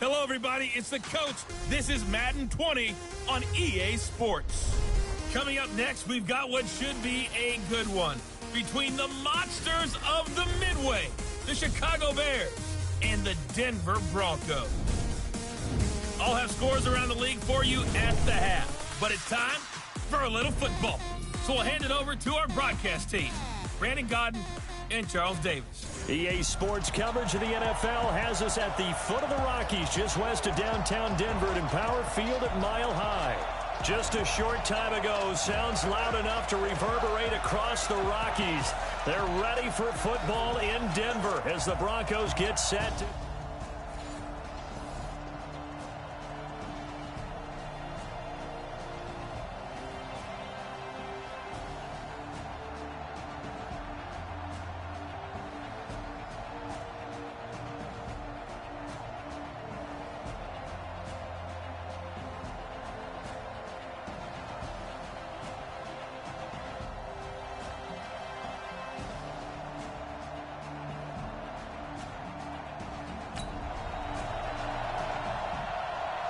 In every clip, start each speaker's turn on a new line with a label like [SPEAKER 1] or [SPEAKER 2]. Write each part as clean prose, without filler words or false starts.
[SPEAKER 1] Hello, everybody. It's the coach. This is Madden 20 on EA Sports. Coming up next, we've got what should be a good one between the monsters of the Midway, the Chicago Bears, and the Denver Broncos. I'll have scores around the league for you at the half, but it's time for a little football. So we'll hand it over to our broadcast team, Brandon Godden and Charles Davis.
[SPEAKER 2] EA Sports coverage of the NFL has us at the foot of the Rockies, just west of downtown Denver at Empower Field at Mile High. Just a short time ago, sounds loud enough to reverberate across the Rockies. They're ready for football in Denver as the Broncos get set to...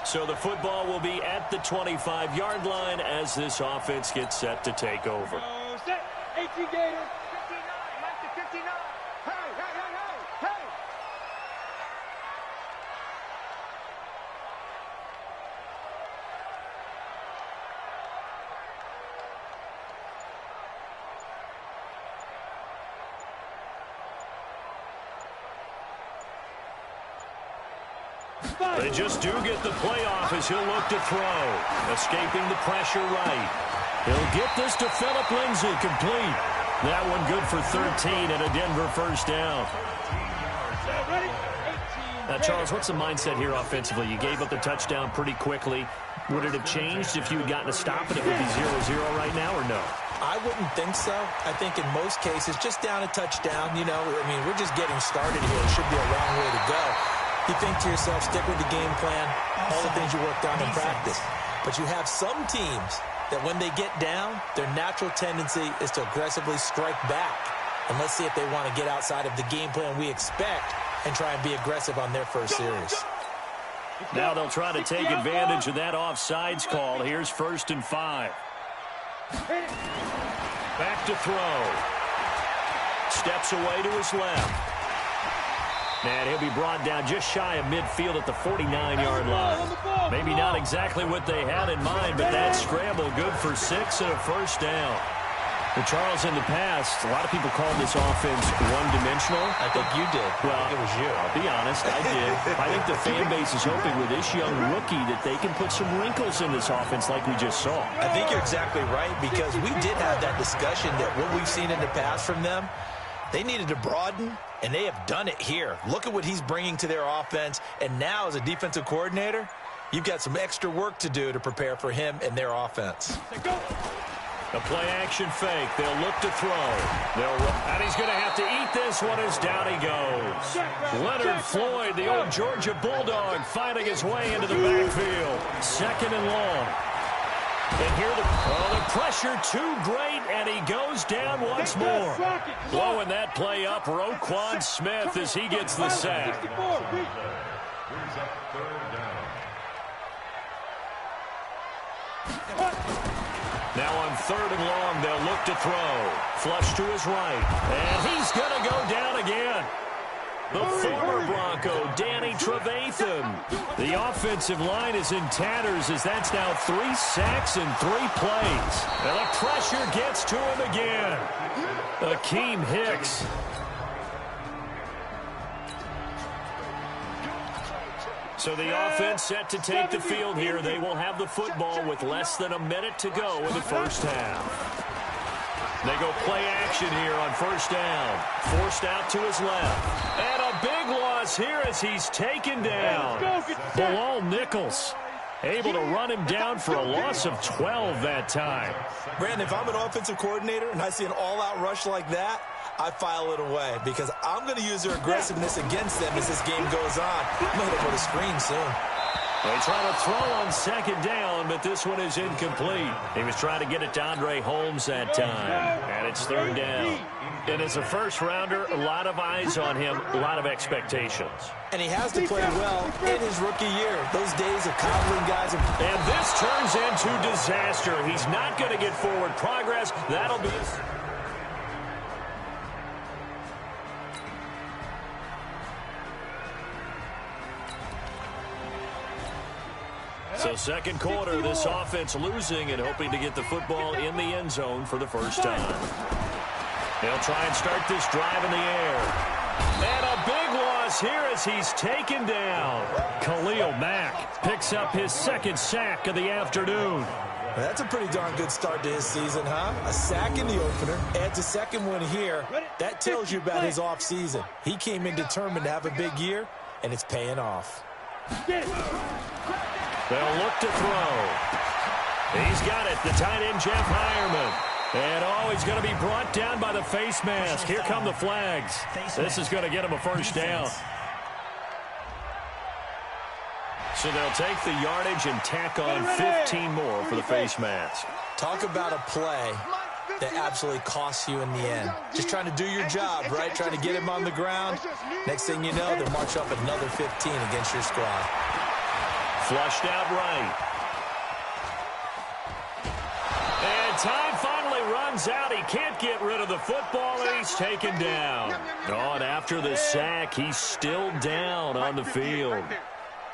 [SPEAKER 2] So the football will be at the 25-yard line as this offense gets set to take over.
[SPEAKER 3] Set. 18 Gators. 59. Mike to 59. Hey, hey, hey, hey, hey.
[SPEAKER 2] They just do get the playoff as he'll look to throw. Escaping the pressure right. He'll get this to Phillip Lindsay, complete. That one good for 13 and a Denver first down. Now, Charles, what's the mindset here offensively? You gave up the touchdown pretty quickly. Would it have changed if you had gotten a stop and it would be 0-0 right now, or no?
[SPEAKER 4] I wouldn't think so. I think in most cases, just down a touchdown, you know, I mean, we're just getting started here. It should be a long way to go. You think to yourself, stick with the game plan, all the things you worked on in practice. But you have some teams that when they get down, their natural tendency is to aggressively strike back. And let's see if they want to get outside of the game plan we expect and try and be aggressive on their first series.
[SPEAKER 2] Now they'll try to take advantage of that offsides call. Here's 1st and 5. Back to throw. Steps away to his left. And he'll be brought down just shy of midfield at the 49-yard line. Maybe not exactly what they had in mind, but that scramble good for 6 and a first down. Well, Charles, in the past, a lot of people called this offense one-dimensional.
[SPEAKER 4] I think you did.
[SPEAKER 2] Well,
[SPEAKER 4] it was you.
[SPEAKER 2] I'll be honest, I did. I think the fan base is hoping with this young rookie that they can put some wrinkles in this offense like we just saw.
[SPEAKER 4] I think you're exactly right, because we did have that discussion that what we've seen in the past from them, they needed to broaden, and they have done it here. Look at what he's bringing to their offense, and now as a defensive coordinator, you've got some extra work to do to prepare for him and their offense.
[SPEAKER 2] The play-action fake. They'll look to throw. And he's going to have to eat this one as down he goes. Leonard Floyd, the old Georgia Bulldog, finding his way into the backfield. 2nd and long. And here the pressure too great, and he goes down once more. Blowing that play up, Roquan Smith, as he gets the sack. Now on 3rd and long, they'll look to throw. Flush to his right. And he's going to go down again. The former Bronco, Danny Trevathan. The offensive line is in tatters as that's now 3 sacks in 3 plays. And the pressure gets to him again. Akeem Hicks. So the offense set to take the field here. They will have the football with less than a minute to go in the first half. They go play action here on 1st down. Forced out to his left. And a big loss here as he's taken down. Bilal Nichols able to run him down for a loss of 12 that time.
[SPEAKER 4] Brandon, if I'm an offensive coordinator and I see an all-out rush like that, I file it away because I'm going to use their aggressiveness against them as this game goes on. I'm going to hit them with a screen soon.
[SPEAKER 2] They try to throw on second down, but this one is incomplete. He was trying to get it to Andre Holmes that time, and it's third down. And as a first-rounder, a lot of eyes on him, a lot of expectations.
[SPEAKER 4] And he has to play well in his rookie year. Those days of coddling guys.
[SPEAKER 2] And this turns into disaster. He's not going to get forward progress. That'll be his... So second quarter, this offense losing and hoping to get the football in the end zone for the first time. They'll try and start this drive in the air. And a big loss here as he's taken down. Khalil Mack picks up his second sack of the afternoon.
[SPEAKER 4] That's a pretty darn good start to his season, huh? A sack in the opener, adds a second one here. That tells you about his offseason. He came in determined to have a big year, and it's paying off.
[SPEAKER 2] They'll look to throw. He's got it, the tight end, Jeff Heuerman. And, he's going to be brought down by the face mask. Here come the flags. This is going to get him a first down. So they'll take the yardage and tack on 15 more for the face mask.
[SPEAKER 4] Talk about a play that absolutely costs you in the end. Just trying to do your job, right? Trying to get him on the ground. Next thing you know, they'll march up another 15 against your squad.
[SPEAKER 2] Flushed out right. And time finally runs out. He can't get rid of the football, and he's taken down. And after the sack, he's still down on the field.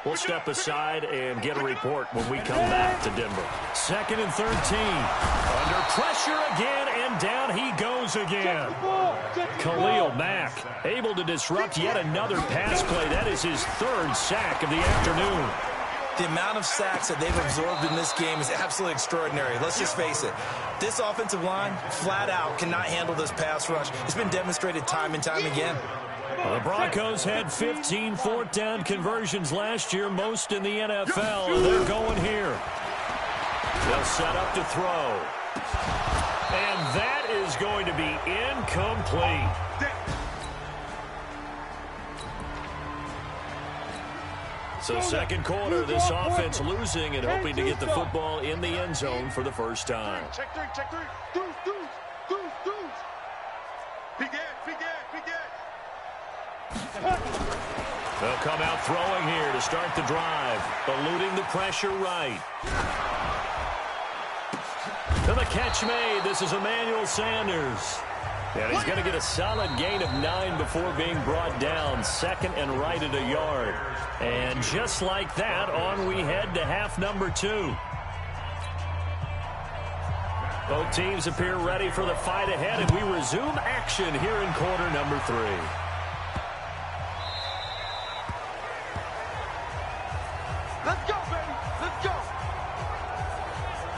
[SPEAKER 2] We'll step aside and get a report when we come back to Denver. 2nd and 13. Under pressure again, and down he goes again. Khalil Mack able to disrupt yet another pass play. That is his 3rd sack of the afternoon.
[SPEAKER 4] The amount of sacks that they've absorbed in this game is absolutely extraordinary. Let's just face it. This offensive line, flat out, cannot handle this pass rush. It's been demonstrated time and time again.
[SPEAKER 2] The Broncos had 15 fourth down conversions last year, most in the NFL, and they're going here. They'll set up to throw. And that is going to be incomplete. So second quarter, this offense losing and hoping to get the football in the end zone for the first time.
[SPEAKER 3] Check three. Deuce. Begin.
[SPEAKER 2] They'll come out throwing here to start the drive, eluding the pressure right. To the catch made. This is Emmanuel Sanders. And he's going to get a solid gain of 9 before being brought down. 2nd and right at a yard. And just like that, on we head to half number 2. Both teams appear ready for the fight ahead, and we resume action here in quarter number 3.
[SPEAKER 3] Let's go, baby. Let's go.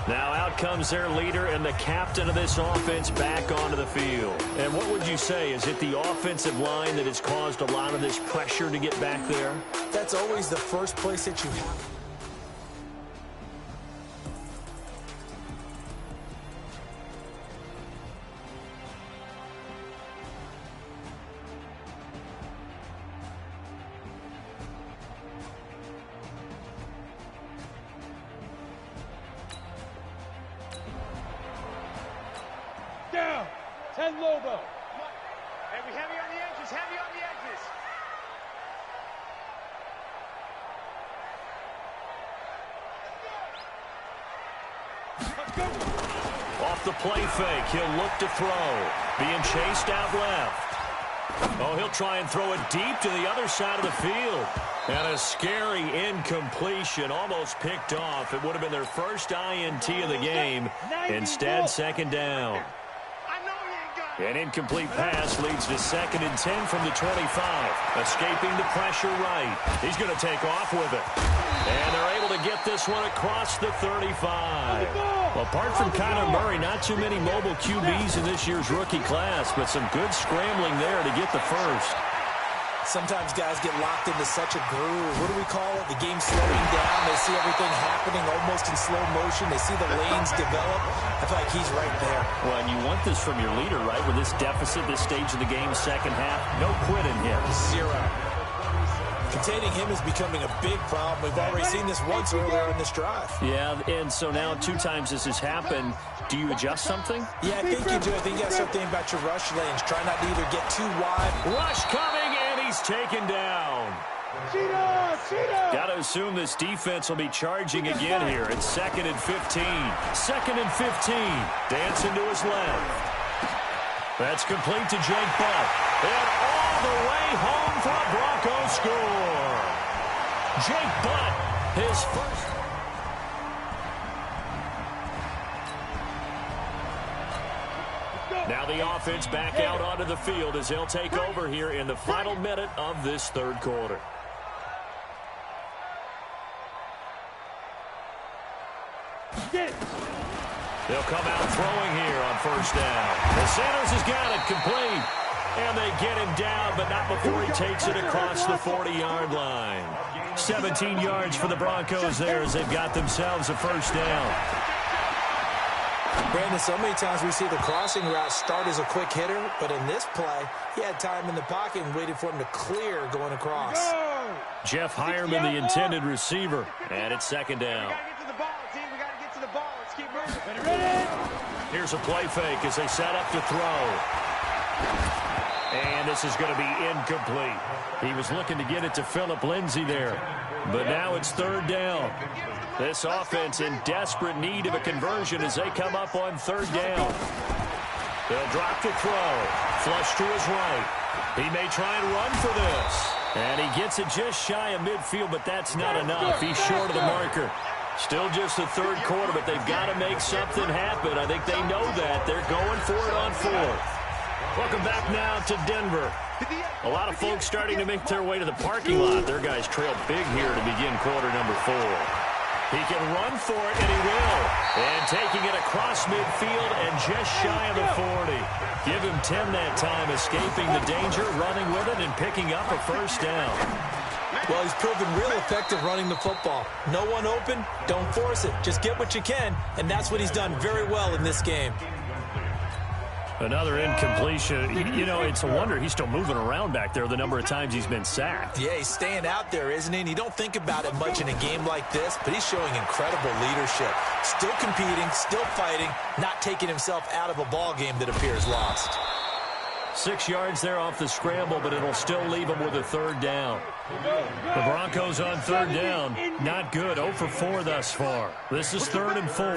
[SPEAKER 2] Now out comes their leader and the captain of this offense back onto the field. And what would you say? Is it the offensive line that has caused a lot of this pressure to get back there?
[SPEAKER 4] That's always the first place that you have.
[SPEAKER 3] Down. 10 Lobo. Heavy on the edges.
[SPEAKER 2] Off the play fake, he'll look to throw. Being chased out left. He'll try and throw it deep to the other side of the field. And a scary incompletion, almost picked off. It would have been their first INT of the game. Instead, 2nd down. An incomplete pass leads to 2nd and 10 from the 25. Escaping the pressure right. He's going to take off with it. And they're able to get this one across the 35. Well, apart from Kyler Murray, not too many mobile QBs in this year's rookie class, but some good scrambling there to get the first.
[SPEAKER 4] Sometimes guys get locked into such a groove. What do we call it? The game slowing down. They see everything happening almost in slow motion. They see the lanes develop. I feel like he's right there.
[SPEAKER 2] Well, and you want this from your leader, right? With this deficit, this stage of the game, second half, no quitting him.
[SPEAKER 4] 0. Containing him is becoming a big problem. We've already seen this once earlier in this drive.
[SPEAKER 2] Yeah, and so now 2 times this has happened. Do you adjust something?
[SPEAKER 4] Yeah, I think you do. I think you got something about your rush lanes. Try not to either get too wide.
[SPEAKER 2] Rush coming, and he's taken down. Got to assume this defense will be charging again here. It's 2nd and 15. 2nd and 15. Dancing to his left. That's complete to Jake Butt. And all the way home for a Broncos score. Jake Butt, his first. Now the offense back out onto the field as they'll take over here in the final minute of this 3rd quarter. They'll come out throwing here on 1st down. And Sanders has got it complete. And they get him down, but not before he takes it across the 40-yard line. 17 yards for the Broncos there as they've got themselves a 1st down.
[SPEAKER 4] Brandon, so many times we see the crossing route start as a quick hitter, but in this play, he had time in the pocket and waited for him to clear going across.
[SPEAKER 2] Jeff Hireman, the intended receiver, and it's 2nd down. Here's a play fake as they set up to throw. And this is going to be incomplete. He was looking to get it to Phillip Lindsay there. But now it's 3rd down. This offense in desperate need of a conversion as they come up on 3rd down. They'll drop to throw. Flush to his right. He may try and run for this. And he gets it just shy of midfield, but that's not enough. He's short of the marker. Still just the 3rd quarter, but they've got to make something happen. I think they know that. They're going for it on 4th. Welcome back now to Denver. A lot of folks starting to make their way to the parking lot. Their guys trail big here to begin quarter number 4. He can run for it, and he will. And taking it across midfield and just shy of the 40. Give him 10 that time, escaping the danger, running with it, and picking up a 1st down.
[SPEAKER 4] Well, he's proven real effective running the football. No one open, don't force it. Just get what you can, and that's what he's done very well in this game.
[SPEAKER 2] Another incompletion. You know, it's a wonder he's still moving around back there the number of times he's been sacked.
[SPEAKER 4] Yeah, he's staying out there, isn't he? And you don't think about it much in a game like this, but he's showing incredible leadership. Still competing, still fighting, not taking himself out of a ball game that appears lost.
[SPEAKER 2] 6 yards there off the scramble, but it'll still leave him with a 3rd down. The Broncos on 3rd down. Not good. 0 for 4 thus far. This is 3rd and 4.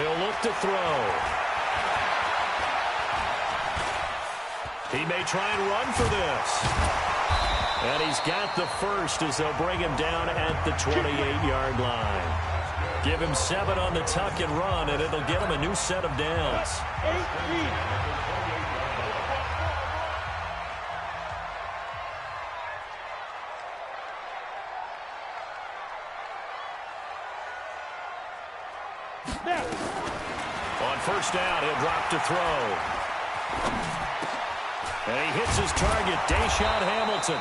[SPEAKER 2] He'll look to throw. He may try and run for this. And he's got the first as they'll bring him down at the 28-yard line. Give him 7 on the tuck and run, and it'll get him a new set of downs. On 1st down, he'll drop to throw. And he hits his target, Deshaun Hamilton.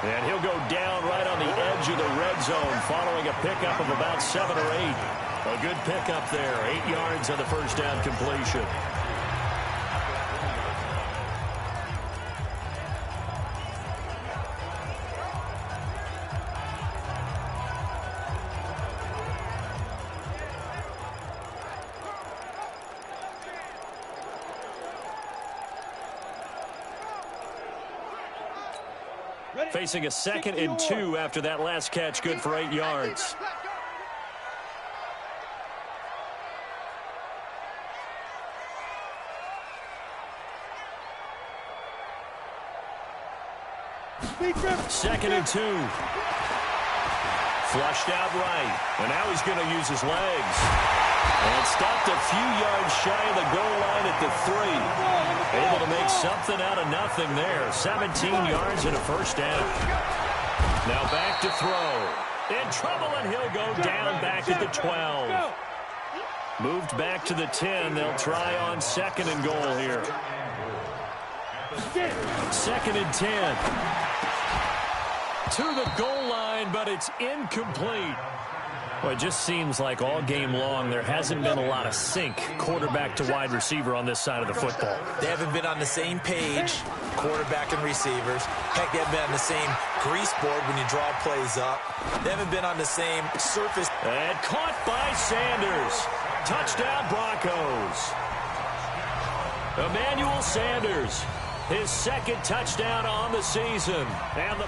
[SPEAKER 2] And he'll go down right on the edge of the red zone following a pickup of about 7 or 8. A good pickup there, 8 yards on the 1st down completion. Facing a 2nd and 2 after that last catch, good for 8 yards. Second and 2. Flushed out right. And now he's going to use his legs. And stopped a few yards shy of the goal line at the 3. Able to make something out of nothing there. 17 yards and a 1st down. Now back to throw. In trouble, and he'll go down back at the 12. Moved back to the 10. They'll try on 2nd and goal here. 2nd and 10. To the goal line, but it's incomplete. Well, it just seems like all game long there hasn't been a lot of sync quarterback to wide receiver on this side of the football.
[SPEAKER 4] They haven't been on the same page, quarterback and receivers. Heck, they haven't been on the same grease board when you draw plays up. They haven't been on the same surface.
[SPEAKER 2] And caught by Sanders. Touchdown Broncos. Emmanuel Sanders, his second touchdown on the season. And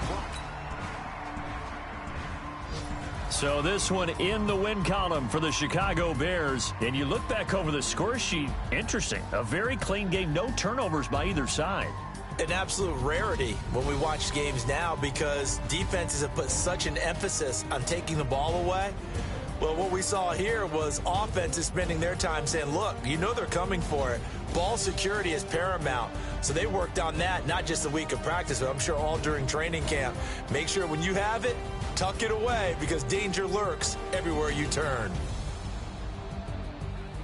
[SPEAKER 2] so this one in the win column for the Chicago Bears. And you look back over the score sheet, interesting. A very clean game, no turnovers by either side.
[SPEAKER 4] An absolute rarity when we watch games now because defenses have put such an emphasis on taking the ball away. Well, what we saw here was offenses spending their time saying, look, you know they're coming for it. Ball security is paramount. So they worked on that, not just a week of practice, but I'm sure all during training camp. Make sure when you have it, tuck it away because danger lurks everywhere you turn.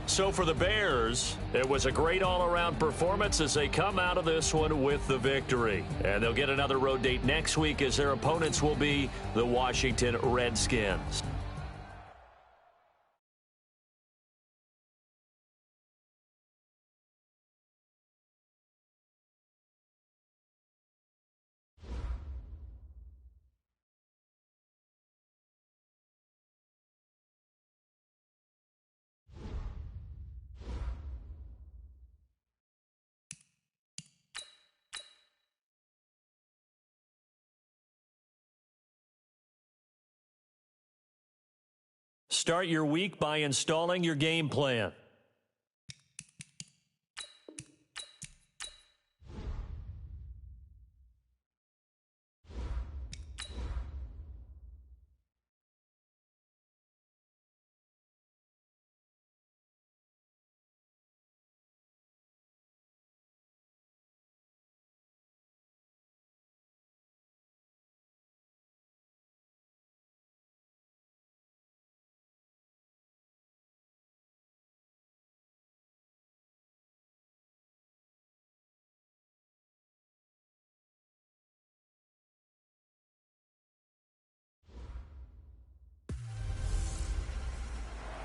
[SPEAKER 2] So for the Bears, it was a great all-around performance as they come out of this one with the victory. And they'll get another road date next week as their opponents will be the Washington Redskins. Start your week by installing your game plan.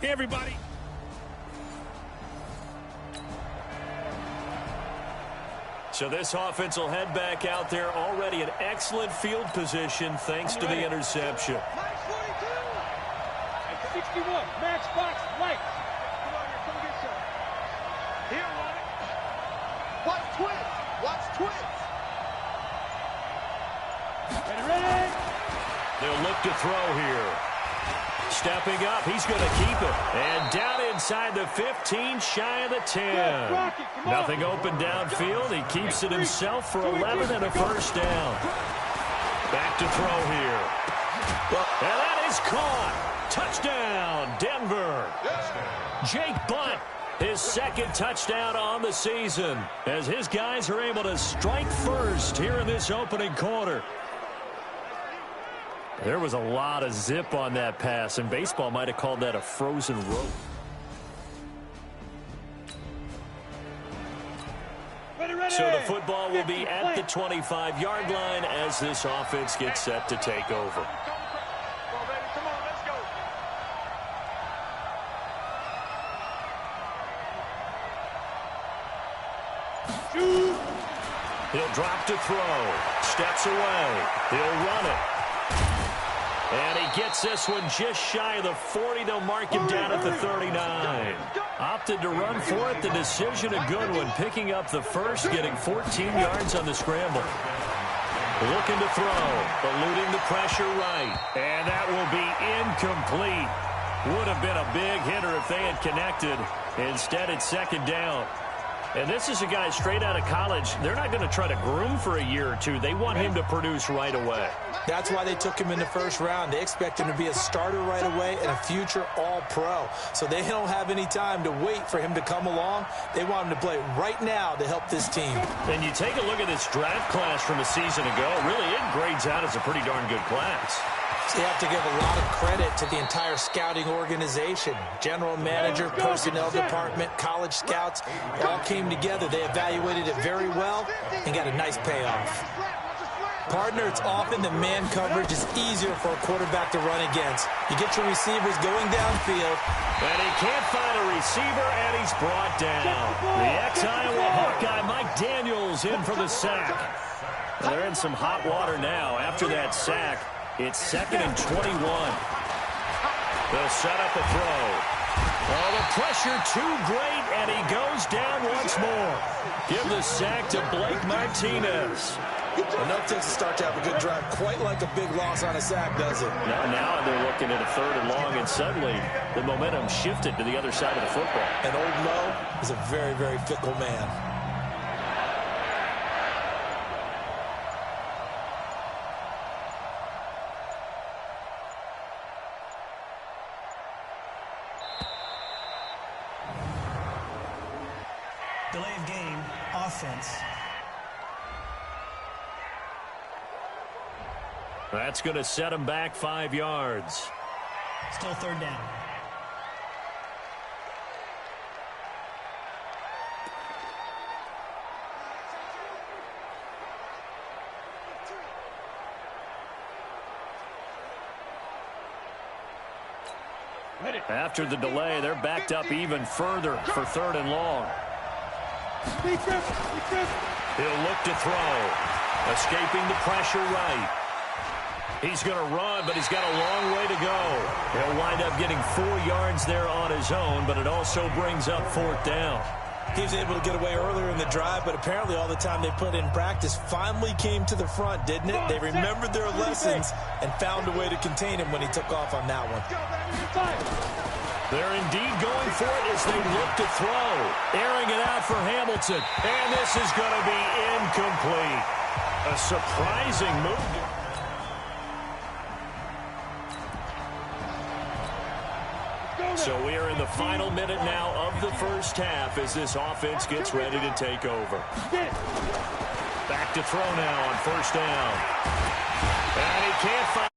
[SPEAKER 1] Hey, everybody.
[SPEAKER 2] So this offense will head back out there, already in excellent field position thanks to the interception.
[SPEAKER 3] Max 42. At 61. Max box right. Come on here. Come get some. Here, Ronnie. Watch twins. Watch twins. Ready?
[SPEAKER 2] They'll look to throw here. Stepping up, he's going to keep it. And down inside the 15, shy of the 10. Nothing open downfield. He keeps it himself for 11 and a first down. Back to throw here. And that is caught. Touchdown, Denver. Jake Butt, his second touchdown on the season, as his guys are able to strike first here in this opening quarter. There was a lot of zip on that pass, and baseball might have called that a frozen rope. So the football will be at the 25-yard line as this offense gets set to take over. He'll drop to throw. Steps away. He'll run it. And he gets this one just shy of the 40. They'll mark him down at the 39. Opted to run for it. The decision a good one. Picking up the first, getting 14 yards on the scramble. Looking to throw. Eluding the pressure right. And that will be incomplete. Would have been a big hitter if they had connected. Instead, it's second down. And this is a guy straight out of college. They're not going to try to groom for a year or two. They want him to produce right away.
[SPEAKER 4] That's why they took him in the first round. They expect him to be a starter right away and a future all-pro. So they don't have any time to wait for him to come along. They want him to play right now to help this team.
[SPEAKER 2] And you take a look at this draft class from a season ago. Really, it grades out as a pretty darn good class.
[SPEAKER 4] So you have to give a lot of credit to the entire scouting organization. General manager, personnel department, college scouts, all came together. They evaluated it very well and got a nice payoff. Partner, it's often the man coverage is easier for a quarterback to run against. You get your receivers going downfield.
[SPEAKER 2] And he can't find a receiver, and he's brought down. The ex-Iowa Hawkeye, Mike Daniels, in for the sack. They're in some hot water now. After that sack, it's 2nd and 21. They'll set up a throw. Oh, the pressure too great, and he goes down once more. Give the sack to Blake Martinez.
[SPEAKER 4] Enough takes to start to have a good drive. Quite like a big loss on a sack, does it?
[SPEAKER 2] Now they're looking at a 3rd and long, and suddenly the momentum shifted to the other side of the football.
[SPEAKER 4] And Old Mo is a very, very fickle man.
[SPEAKER 5] Delay of game, offense.
[SPEAKER 2] That's going to set him back 5 yards.
[SPEAKER 5] Still 3rd down.
[SPEAKER 2] After the delay, they're backed up even further for 3rd and long. He'll look to throw. Escaping the pressure right. He's going to run, but he's got a long way to go. He'll wind up getting 4 yards there on his own, but it also brings up 4th down.
[SPEAKER 4] He was able to get away earlier in the drive, but apparently all the time they put in practice finally came to the front, didn't it? They remembered their lessons and found a way to contain him when he took off on that one.
[SPEAKER 2] They're indeed going for it as they look to throw. Airing it out for Hamilton. And this is going to be incomplete. A surprising move. So we are in the final minute now of the first half as this offense gets ready to take over. Back to throw now on 1st down. And he can't find